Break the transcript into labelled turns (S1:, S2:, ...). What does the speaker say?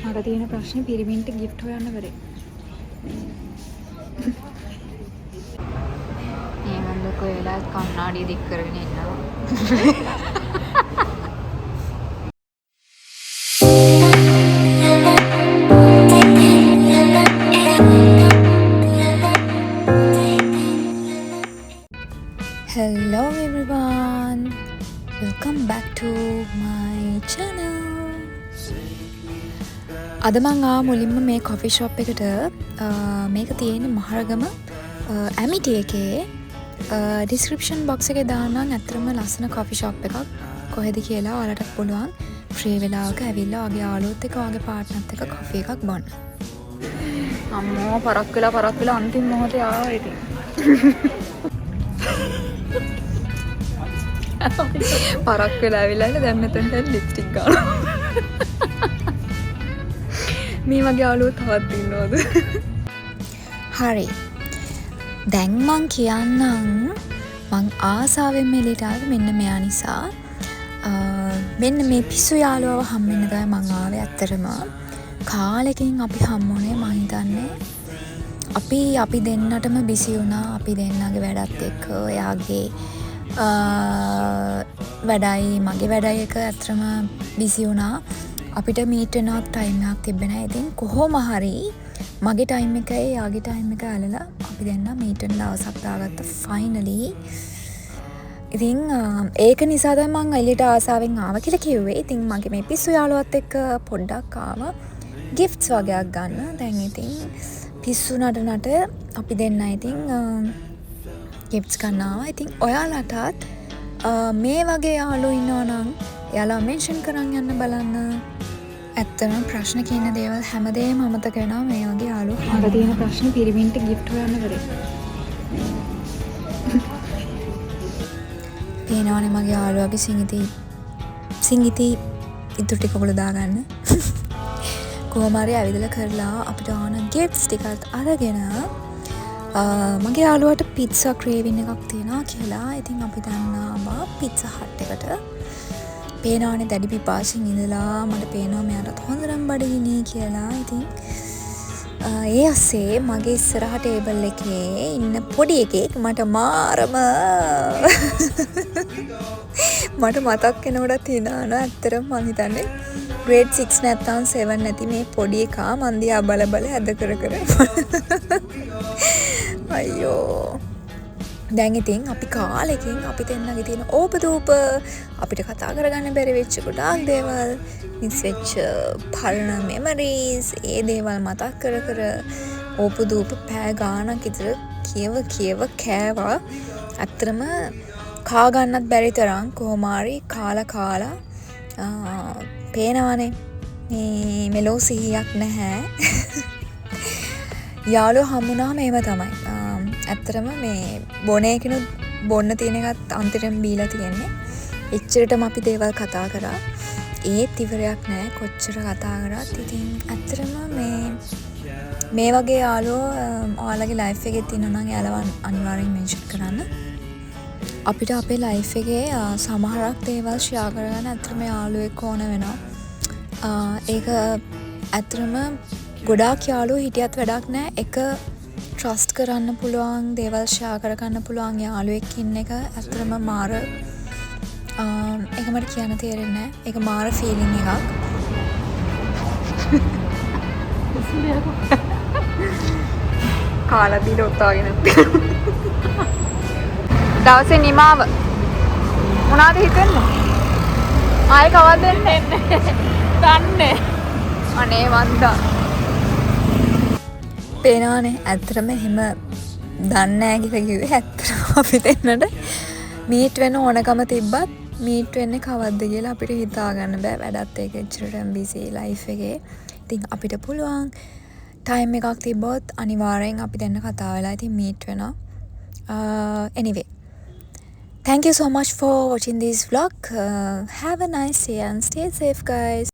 S1: මට තියෙන ප්‍රශ්නේ පිරිමින්ට gift හොයන්න බැරි. මේ මන්ද කොහෙලාත් කන්නාඩිය දික් කරගෙන ඉන්නවා. Hello everyone, welcome back to my channel. අද මං මුලින්ම මේ කොෆි ෂොප් එකට මේක තියෙන්නේ මහරගම ඇමිටි එකේ ඩිස්ක්‍රිප්ෂන් බොක්ස් එකේ දාන්නම් ඇත්තටම ලස්සන කොෆි ෂොප් එකක් කොහෙද කියලා ඔයාලට පුළුවන් ෆ්‍රී වෙලාවක ඇවිල්ලා ඔයාගේ යාළුවොත් එක්ක ඔයාගේ පාර්ට්නර්ත් එක්ක කොෆි එකක් බොන්න. අම්මෝ පරක් වෙලා අන්තිම මොහොතේ ආවා ඉතින්. පරක් වෙලා ඇවිල්ලා ඉන්න දැන් මෙතනට ලිප්ස්ටික් ගන්නවා. මේ වගේ යාළුවෝ තවත් ඉන්නවද? හරි. දැන් මං කියන්නම් මං ආසාවෙන් මෙලිට ආවේ මෙන්න මෙයා නිසා. මෙන්න මේ පිස්සු යාළුවව හම්බෙන්න තමයි මං ආවේ ඇත්තටම. කාලෙකින් අපි හම්බුනේ මං හිතන්නේ අපි දෙන්නටම බිසි වුණා. අපි දෙන්නගේ වැඩත් එක්ක එයාගේ වැඩයි මගේ වැඩයි එක ඇත්තටම බිසි වුණා. අපිට මීට් වෙනවත් ටයිම් එකක් තිබ්බේ නැහැ. ඉතින් කොහොම හරි මගේ ටයිම් එකයි යාගේ ටයිම් එක ඇලලා අපි දෙන්න මීට් වෙන දවසක් දාගත්තා ෆයිනලි. ඉතින් ඒක නිසා තමයි මම එළියට ආසාවෙන් ආවා කියලා කිව්වේ. ඉතින් මගේ මේ පිස්සු යාළුවත් එක්ක පොඩ්ඩක් ආවා ගිෆ්ට්ස් වගේක් ගන්න. දැන් ඉතින් පිස්සු නටනට අපි දෙන්න ඉතින් ගිෆ්ට්ස් ගන්න ආවා. ඉතින් ඔයාලටත් මේ වගේ යාළුවෝ ඉන්නවා නම් එයාලා මෙන්ෂන් කරන් යන්න බලන්න. ඇත්තම ප්‍රශ්න කියන දේවල් හැමදේම අමතක වෙනවා මේ වගේ යාළුවෝ. මට තියෙන ප්‍රශ්නේ පිරිමින්ට gift හොයන්න බැරි. පේනවනේ මගේ යාළුවාගේ සිංගිති ඉතුරු ටික ඔයගොල්ලෝ දාගන්න. කොහොම හරි ඇවිදලා කරලා අපිට ඕන gifts ටිකත් අරගෙන මගේ යාළුවාට pizza craving එකක් තියෙනවා කියලා. ඉතින් අපි දැන් ආවා pizza hut එකට. පේනවනේ දැඩි පිපාසයෙන් ඉඳලා මට පේනවා මෙයාටත් හොඳටම බඩගිනි කියලා. ඉතින් ඒ අස්සේ මගේ ඉස්සරහ ටේබල් එකේ ඉන්න පොඩි එකෙක් මට මාරම මට මතක් වෙනකොටත් හිනානවා. ඇත්තටම මං හිතන්නේ grade 6 නැත්නම් 7 නැති මේ පොඩි එකා මන් දිහා බල හැද කර අයියෝ. දැන් ඉතින් අපි කාලෙකින් අපි දෙන්නගේ තියෙන ඕපදූප අපිට කතා කරගන්න බැරි වෙච්ච ගොඩාක් දේවල් මිස් වෙච්ච පරණ මෙමරීස් ඒ දේවල් මතක් කර ඕපදූප පෑ ගානක් විතර කියව කෑවා. ඇත්තටම කා ගන්නත් බැරි තරම් කොහොම හරි කාලා පේනවනේ මේ මෙලෝ සිහියක් නැහැ. යාළුවෝ හම්බුනාම එහෙම තමයි. ඇත්තටම මේ බොනේකිනුත් බොන්න තියෙන එකත් අන්තිරෙන් බීලා තියෙන්නේ. එච්චරටම අපි දේවල් කතා කරා. ඒත් ඉවරයක් නැහැ කොච්චර කතා කරත්. ඉතින් ඇත්තටම මේ වගේ යාළුවෝ ඔයාලගේ ලයිෆ් එකේ තියෙනවා නම් එයාලව අනිවාර්යෙන් මෙන්ෂන් කරන්න. අපිට අපේ ලයිෆ් එකේ සමහරක් දේවල් ෂෙයා කරගන්න ඇත්තටම යාළුවෙක් ඕන වෙනවා. ඒක ඇත්තටම ගොඩාක් යාළුවෝ හිටියත් වැඩක් නැහැ. එක ට්‍රස්ට් කරන්න පුළුවන් දේවල් ෂෙයා කරගන්න පුළුවන් යාළුවෙක් ඉන්න එක ඇත්තටම මාර ඒක මට කියන්න තේරෙන්නේ නැහැ. ඒක මාර ෆීලිං එකක්. කාලා බීලා උත්වාගෙන දවසේ නිමාව මොනවද හිතන්නේ? ආයෙ කවද්ද දෙන්නේ? දන්නේ. අනේ වන්දා. පේනවනේ ඇත්තටම එහෙම දන්නේ නැහැ කියලා කිව්වේ. ඇත්තටම අපි දෙන්නට මීට් වෙන ඕනකම තිබ්බත් මීට් වෙන්නේ කවද්ද කියලා අපිට හිතා ගන්න බෑ. වැඩත් ඒක එච්චරටම බිසි ලයිෆ් එකේ. ඉතින් අපිට පුළුවන් ටයිම් එකක් තිබ්බොත් අනිවාර්යෙන් අපි දෙන්න කතා වෙලා ඉතින් මීට් වෙනවා. Anyway, thank you so much for watching this vlog. Have a nice day and stay safe guys.